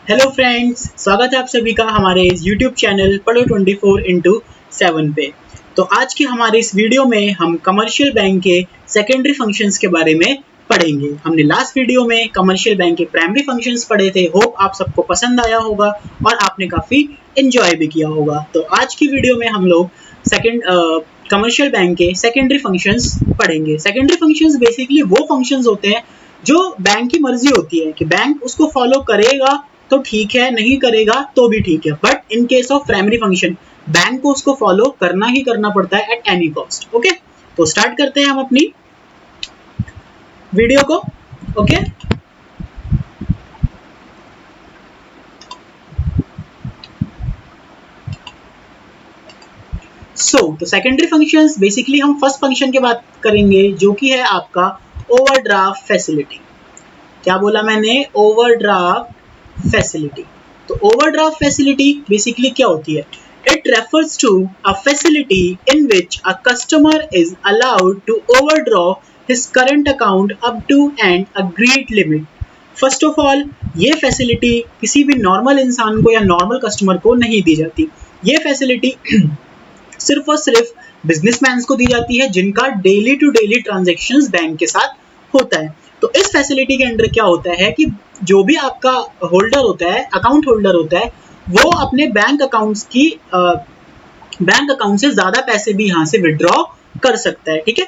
Hello friends, स्वागत है आप सभी का हमारे इस यूट्यूब चैनल पढ़ो 24x7 पे। तो आज की हमारे इस वीडियो में हम कमर्शियल बैंक के सेकेंडरी फंक्शंस के बारे में पढ़ेंगे। हमने लास्ट वीडियो में कमर्शियल बैंक के प्राइमरी फंक्शंस पढ़े थे। होप आप सबको पसंद आया होगा और आपने काफ़ी एंजॉय भी किया होगा। तो आज की वीडियो में हम लोग कमर्शियल बैंक के सेकेंडरी फंक्शंस पढ़ेंगे। सेकेंडरी फंक्शंस बेसिकली वो फंक्शंस होते हैं जो बैंक की मर्जी होती है कि बैंक उसको फॉलो करेगा तो ठीक है, नहीं करेगा तो भी ठीक है, but in case of primary function bank को उसको फॉलो करना ही करना पड़ता है एट एनी कॉस्ट। ओके, तो स्टार्ट करते हैं हम अपनी वीडियो को। ओके, तो सेकेंडरी फंक्शंस बेसिकली हम फर्स्ट फंक्शन की बात करेंगे जो कि है आपका ओवरड्राफ्ट फैसिलिटी। क्या बोला मैंने? Overdraft facility. तो ओवरड्राफ्ट फैसिलिटी बेसिकली क्या होती है? It refers to a facility in which a customer is allowed to overdraw his current account up to an agreed limit. First of all, ये facility किसी भी नॉर्मल इंसान को या नॉर्मल कस्टमर को नहीं दी जाती। ये फैसिलिटी सिर्फ और सिर्फ बिजनेसमैन को दी जाती है जिनका daily to daily transactions bank के साथ होता है। तो इस फैसिलिटी के अंदर क्या होता है कि जो भी आपका होल्डर होता है, अकाउंट होल्डर होता है, वो अपने बैंक अकाउंट से ज्यादा पैसे भी यहाँ से विड्रॉ कर सकता है। ठीक है,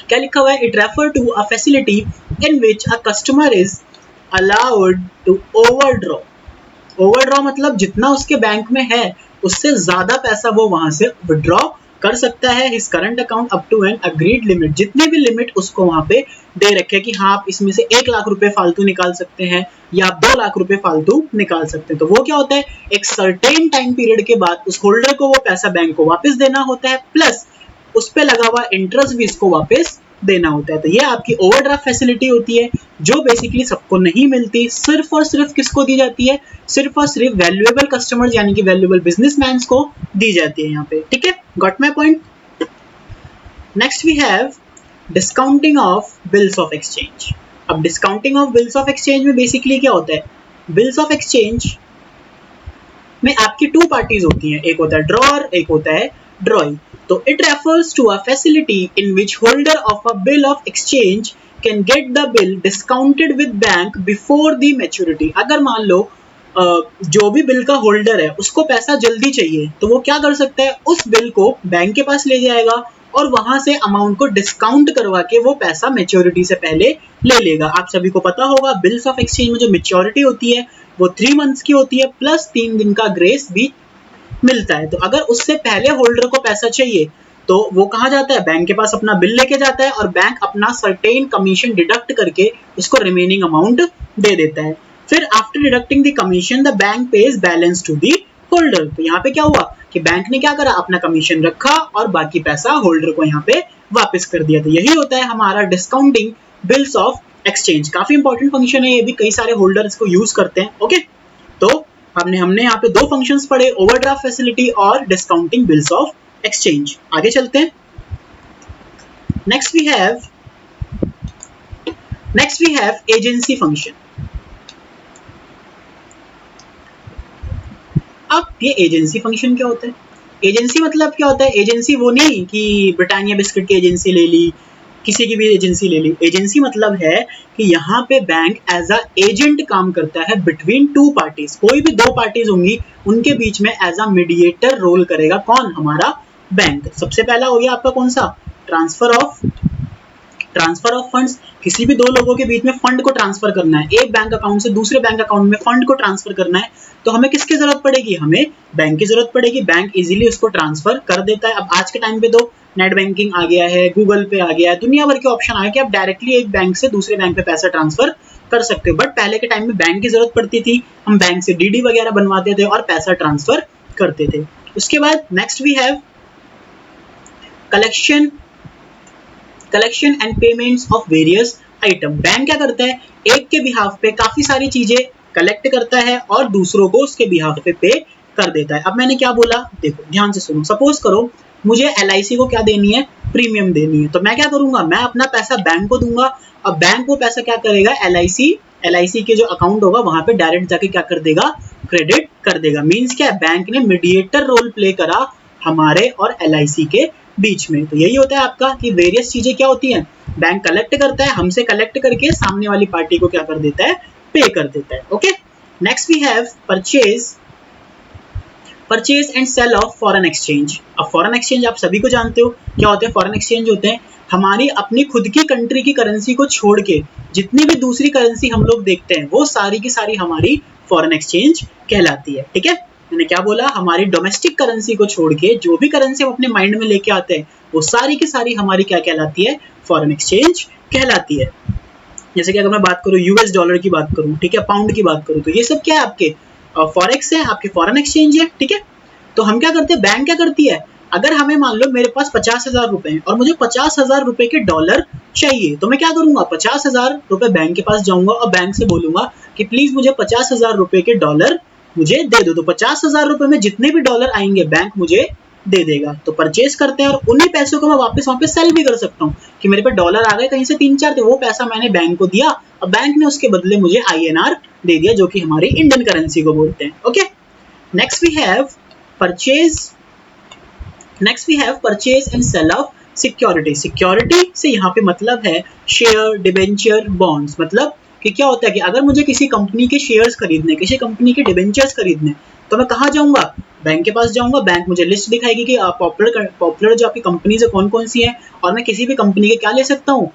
क्या लिखा हुआ है? It refer to a facility in which a customer is allowed to overdraw. Overdraw मतलब जितना उसके बैंक में है उससे ज्यादा पैसा वो वहां से विड्रॉ कर सकता है his current account up to an agreed limit. जितने भी लिमिट उसको वहां पे दे रखे कि हाँ आप इसमें से 1 लाख रुपए फालतू निकाल सकते हैं या आप 2 लाख रुपए फालतू निकाल सकते हैं। तो वो क्या होता है, एक सर्टेन टाइम पीरियड के बाद उस होल्डर को वो पैसा बैंक को वापस देना होता है, प्लस उस पे लगा हुआ इंटरेस्ट भी इसको वापस देना होता है। तो ये आपकी ओवरड्राफ्ट फैसिलिटी होती है जो बेसिकली सबको नहीं मिलती, सिर्फ और सिर्फ किसको दी जाती है? सिर्फ और सिर्फ वैल्यूएबल कस्टमर्स यानी कि वैल्यूएबल बिजनेसमैन को दी जाती है यहाँ पे। ठीक है, got my point? Next we have discounting of bills of exchange. अब discounting of bills of exchange में बेसिकली क्या होता है? बिल्स ऑफ एक्सचेंज में आपकी 2 पार्टीज होती हैं, एक होता है ड्रॉअर, एक होता है ड्रॉई। तो it refers to a facility in which holder of a bill of exchange can get the bill discounted with bank before the maturity. अगर मान लो जो भी बिल का होल्डर है उसको पैसा जल्दी चाहिए तो वो क्या कर सकता है? उस बिल को बैंक के पास ले जाएगा और वहां से अमाउंट को डिस्काउंट करवा के वो पैसा मैच्योरिटी से पहले ले लेगा। आप सभी को पता होगा बिल्स ऑफ एक्सचेंज में जो मैच्योरिटी होती है वो 3 मंथ्स की होती है, प्लस 3 दिन का ग्रेस भी मिलता है। तो अगर उससे पहले होल्डर को पैसा चाहिए तो वो कहाँ जाता है? बैंक के पास अपना बिल लेके जाता है और बैंक अपना सर्टेन कमीशन डिडक्ट करके उसको रिमेनिंग अमाउंट दे देता है। फिर after deducting the commission the bank pays balance to the holder. तो यहाँ पे क्या हुआ कि बैंक ने क्या करा? अपना कमीशन रखा और बाकी पैसा होल्डर को यहाँ पे वापस कर दिया। तो यही होता है हमारा डिस्काउंटिंग बिल्स ऑफ एक्सचेंज। काफी इंपॉर्टेंट फंक्शन है ये भी, कई सारे होल्डर्स को यूज करते हैं। ओके, तो हमने यहाँ पे 2 फंक्शंस पढ़े, ओवरड्राफ्ट फैसिलिटी और डिस्काउंटिंग बिल्स ऑफ एक्सचेंज। आगे चलते हैं। Next we have agency function. अब ये एजेंसी फंक्शन क्या होता है? एजेंसी मतलब क्या होता है? एजेंसी वो नहीं कि ब्रिटानिया बिस्किट की एजेंसी ले ली, किसी की भी एजेंसी ले ली। एजेंसी मतलब है कि यहाँ पे बैंक एज अ एजेंट काम करता है बिटवीन 2 पार्टीज। कोई भी 2 पार्टीज होंगी उनके बीच में एज अ मीडिएटर रोल करेगा कौन? हमारा बैंक। सबसे पहला हो गया आपका कौन सा? Transfer of funds. किसी भी 2 लोगों के बीच में फंड को ट्रांसफर करना है, एक बैंक अकाउंट से दूसरे बैंक अकाउंट में फंड को ट्रांसफर करना है, तो हमें किसकी जरूरत पड़ेगी? हमें बैंक की जरूरत पड़ेगी। बैंक इजीली उसको ट्रांसफर कर देता है। अब आज के टाइम पे तो नेट बैंकिंग आ गया है, गूगल पे आ गया है, दुनिया भर के ऑप्शन आए कि आप डायरेक्टली एक बैंक से दूसरे बैंक पे पैसा ट्रांसफर कर सकते हो। बट पहले के टाइम में बैंक की जरूरत पड़ती थी, हम बैंक से डीडी वगैरह बनवाते थे और पैसा ट्रांसफर करते थे। उसके बाद next we have collection and payments of various item. Bank क्या करता है? एक के बिहाफ पे काफी सारी चीजें कलेक्ट करता है और दूसरों को उसके बिहाफ पे कर देता है। अब मैंने क्या बोला? देखो ध्यान से सुनो। सपोज करो मुझे LIC को क्या देनी है? प्रीमियम देनी है। तो मैं क्या करूंगा? मैं अपना पैसा बैंक को दूंगा और बैंक वो पैसा क्या करेगा? LIC के जो अकाउंट होगा वहां पे डायरेक्ट जाके क्या कर देगा, क्रेडिट कर देगा। मींस क्या है, बैंक ने मीडिएटर रोल प्ले करा हमारे और LIC के बीच में। तो यही होता है आपका कि वेरियस चीजें क्या होती हैं, बैंक कलेक्ट करता है, हमसे कलेक्ट करके सामने वाली पार्टी को क्या कर देता है, पे कर देता है। Okay, next we have purchase and sale of foreign exchange. अब फॉरेन एक्सचेंज आप सभी को जानते हो क्या होते हैं। फॉरेन एक्सचेंज होते हैं हमारी अपनी खुद की कंट्री की करेंसी को छोड़ के जितनी भी दूसरी करेंसी हम लोग देखते हैं वो सारी की सारी हमारी फॉरेन एक्सचेंज कहलाती है। ठीक है, मैंने क्या बोला, हमारी डोमेस्टिक करेंसी को छोड़ के जो भी करेंसी हम अपने माइंड में लेके आते हैं वो सारी की सारी हमारी क्या कहलाती है, फॉरेन एक्सचेंज कहलाती है। जैसे कि अगर मैं बात करूं US डॉलर की बात करूं, ठीक है, पाउंड की बात करूं, तो ये सब क्या है, आपके फॉरेक्स है, आपके फॉरेन एक्सचेंज है। ठीक है, तो हम क्या करते हैं, बैंक क्या करती है, अगर हमें मान लो मेरे पास 50,000 रुपए हैं और मुझे 50,000 रुपए के डॉलर चाहिए, तो मैं क्या करूंगा, 50,000 रुपए बैंक के पास जाऊंगा और बैंक से बोलूंगा कि प्लीज मुझे 50,000 रुपए के डॉलर मुझे दे दो। तो 50,000 रुपए में जितने भी डॉलर आएंगे बैंक मुझे दे देगा। तो परचेज करते हैं और उन्हीं पैसों को मैं वापस वहां पे सेल भी कर सकता हूँ कि मेरे पे डॉलर आ गए कहीं से 3-4, तो वो पैसा मैंने बैंक को दिया और बैंक ने उसके बदले मुझे INR दे दिया, जो कि हमारी इंडियन करेंसी को बोलते हैं। Okay, next we have purchase and sale of security. Security से यहाँ पे मतलब है शेयर, डिबेंचर, बॉन्ड्स। मतलब कि क्या होता है कि अगर मुझे किसी कंपनी के शेयर्स खरीदने, किसी कंपनी के डिबेंचर्स खरीदने, तो मैं कहाँ जाऊंगा, बैंक के पास जाऊंगा। बैंक मुझे लिस्ट दिखाएगी कि पॉपुलर जो आपकी कंपनीज है कौन कौन सी है और मैं किसी भी कंपनी के क्या ले सकता हूँ,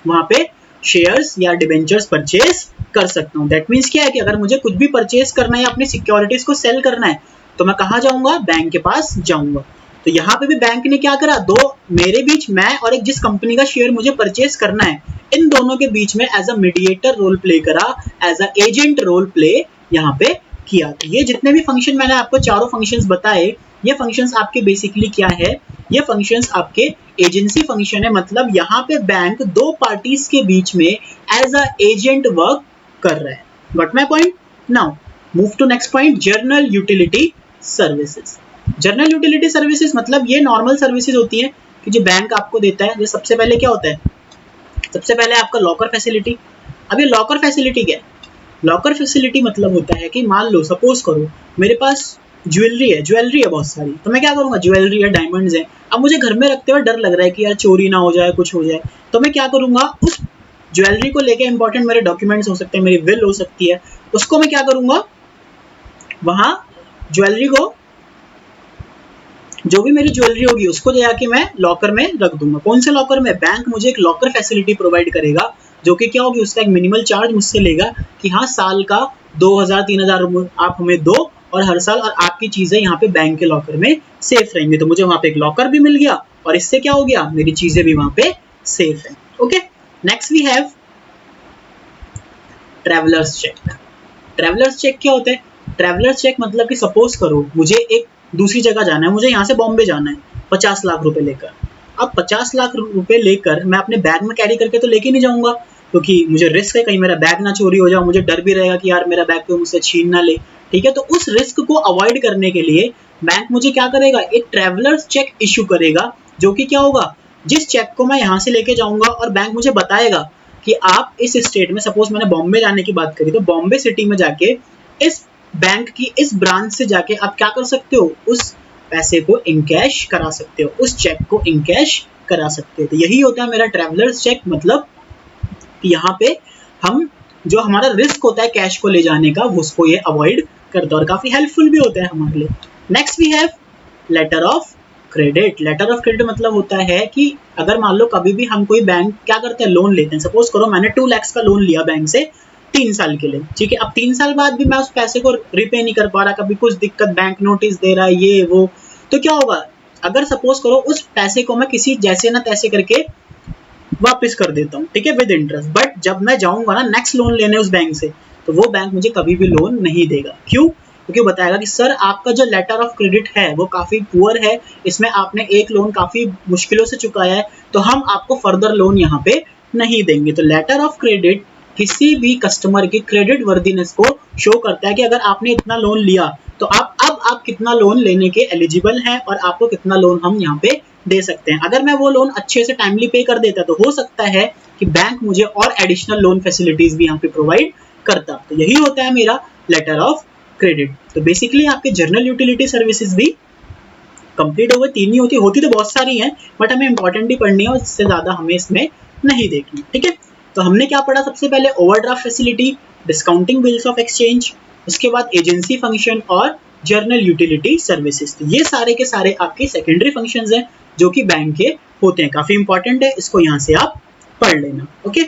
वहां पे शेयर्स या डिबेंचर्स परचेज कर सकता हूँ। दैट मीन्स क्या है कि अगर मुझे कुछ भी परचेज करना है, अपनी सिक्योरिटीज को सेल करना है, तो मैं कहाँ जाऊंगा, बैंक के पास जाऊंगा। तो यहाँ पे भी बैंक ने क्या करा, दो मेरे बीच, मैं और एक जिस कंपनी का शेयर मुझे परचेज करना है, इन दोनों के बीच में as a mediator role play करा, as a agent role play यहाँ पे किया। तो ये जितने भी फंक्शन मैंने आपको चारों फंक्शंस बताए, ये फंक्शंस आपके बेसिकली क्या है, ये फंक्शंस आपके एजेंसी फंक्शन है। मतलब यहाँ पे बैंक दो पार्टीज के बीच में एज अ एजेंट वर्क कर रहा है। Got my point? Now move to next point, general utility services. General utility services मतलब ये नॉर्मल सर्विसेज होती है कि जो बैंक आपको देता है। सबसे पहले क्या होता है, सबसे पहले आपका लॉकर फैसिलिटी। अब ये लॉकर फैसिलिटी क्या है, लॉकर फैसिलिटी मतलब होता है कि मान लो सपोज करो मेरे पास ज्वेलरी है बहुत सारी, तो मैं क्या करूंगा, ज्वेलरी है, डायमंड्स है, अब मुझे घर में रखते हुए डर लग रहा है कि यार चोरी ना हो जाए, कुछ हो जाए, तो मैं क्या करूंगा, उस ज्वेलरी को लेके इंपॉर्टेंट मेरे डॉक्यूमेंट्स हो सकते हैं, मेरी विल हो सकती है, उसको मैं क्या करूंगा, वहां ज्वेलरी को, जो भी मेरी ज्वेलरी होगी उसको जाके मैं लॉकर में रख दूंगा। कौन से लॉकर में, बैंक मुझे एक लॉकर फैसिलिटी प्रोवाइड करेगा, जो कि क्या होगी, उसका एक मिनिमल चार्ज मुझसे लेगा कि हाँ साल का 2,000-3,000 आप हमें दो और हर साल, और आपकी चीजें यहाँ पे बैंक के लॉकर में सेफ रहेंगी। तो मुझे वहां पे एक लॉकर भी मिल गया और इससे क्या हो गया, मेरी चीजें भी वहां पे सेफ है। Okay, next we have travellers cheque. Travellers cheque क्या होता है, ट्रैवलर्स चेक मतलब कि सपोज करो मुझे एक दूसरी जगह जाना है, मुझे यहाँ से बॉम्बे जाना है 50 लाख रुपए लेकर। अब 50 लाख रुपए लेकर मैं अपने बैग में कैरी करके तो लेके नहीं जाऊंगा, क्योंकि मुझे रिस्क है कहीं मेरा बैग ना चोरी हो जाए, मुझे डर भी रहेगा कि यार मेरा बैग कोई मुझसे छीन ना ले। ठीक है, तो उस रिस्क को अवॉइड करने के लिए बैंक मुझे क्या करेगा, एक ट्रैवलर्स चेक इश्यू करेगा, जो कि क्या होगा, जिस चेक को मैं यहाँ से लेके जाऊंगा और बैंक मुझे बताएगा कि आप इस स्टेट में, सपोज मैंने बॉम्बे जाने की बात करी, तो बॉम्बे सिटी में जाके इस बैंक की इस ब्रांच से जाके आप क्या कर सकते हो, उस पैसे को इनकैश करा सकते हो, उस चेक को इनकैश करा सकते हो। तो यही होता है मेरा ट्रैवलर्स चेक। मतलब यहाँ पे हम, जो हमारा रिस्क होता है कैश को ले जाने का, उसको ये अवॉइड करता है और काफी हेल्पफुल भी होता है हमारे लिए। Next we have letter of credit. Letter of credit मतलब होता है कि अगर मान लो कभी भी हम कोई बैंक क्या करते हैं, लोन लेते हैं, सपोज करो मैंने 2 लाख का लोन लिया बैंक से 3 साल के लिए। ठीक है, अब 3 साल बाद भी मैं उस पैसे को रिपे नहीं कर पा रहा, कभी कुछ दिक्कत, बैंक नोटिस दे रहा है, ये वो, तो क्या होगा, अगर सपोज करो उस पैसे को मैं किसी जैसे ना तैसे करके वापस कर देता हूँ, ठीक है, विद इंटरेस्ट, बट जब मैं जाऊंगा ना नेक्स्ट लोन लेने उस बैंक से, तो वो बैंक मुझे कभी भी लोन नहीं देगा। क्यों? क्योंकि बताएगा कि सर आपका जो लेटर ऑफ क्रेडिट है वो काफी पुअर है, इसमें आपने एक लोन काफी मुश्किलों से चुकाया है, तो हम आपको फर्दर लोन यहाँ पे नहीं देंगे। तो लेटर ऑफ क्रेडिट किसी भी कस्टमर की क्रेडिट वर्दीनेस को शो करता है कि अगर आपने इतना लोन लिया तो आप कितना लोन लेने के एलिजिबल हैं और आपको कितना लोन हम यहाँ पे दे सकते हैं। अगर मैं वो लोन अच्छे से टाइमली पे कर देता तो हो सकता है कि बैंक मुझे और एडिशनल लोन फैसिलिटीज भी यहाँ पे प्रोवाइड करता। तो यही होता है मेरा लेटर ऑफ क्रेडिट। तो बेसिकली आपके जनरल यूटिलिटी सर्विसेज भी कंप्लीट हो गए, 3 ही होती तो बहुत सारी हैं, बट हमें इंपॉर्टेंट ही पढ़नी है और इससे ज्यादा हमें इसमें नहीं देखनी। ठीक है, तो हमने क्या पढ़ा? सबसे पहले overdraft facility, discounting bills of exchange, उसके बाद एजेंसी फंक्शन और जर्नल यूटिलिटी सर्विसेज। तो ये सारे के सारे आपके सेकेंडरी फंक्शंस हैं जो कि बैंक के होते हैं, काफी इंपॉर्टेंट है, इसको यहाँ से आप पढ़ लेना। ओके,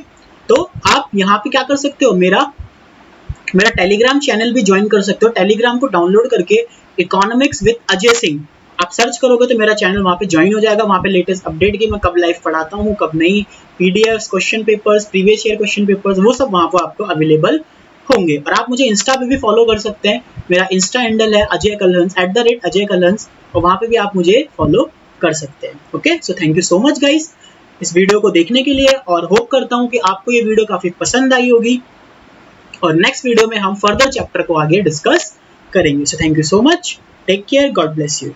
तो आप यहाँ पे क्या कर सकते हो, मेरा टेलीग्राम चैनल भी ज्वाइन कर सकते हो। टेलीग्राम को डाउनलोड करके इकोनॉमिक्स विद अजय सिंह आप सर्च करोगे तो मेरा चैनल वहाँ पे ज्वाइन हो जाएगा। वहाँ पे लेटेस्ट अपडेट की मैं कब लाइव पढ़ाता हूँ, कब नहीं, PDF, question papers, previous year question papers, वो सब वहाँ पर आपको अवेलेबल होंगे। और आप मुझे इंस्टा पे भी फॉलो कर सकते हैं, मेरा इंस्टा हैंडल है अजय कलहंस @अजय कलहंस, और वहाँ पे भी आप मुझे फॉलो कर सकते हैं। Okay, so thank you so much guys इस वीडियो को देखने के लिए, और होप करता हूँ कि आपको ये वीडियो काफी पसंद आई होगी, और नेक्स्ट वीडियो में हम फर्दर चैप्टर को आगे डिस्कस करेंगे। So thank you so much, take care, God bless you.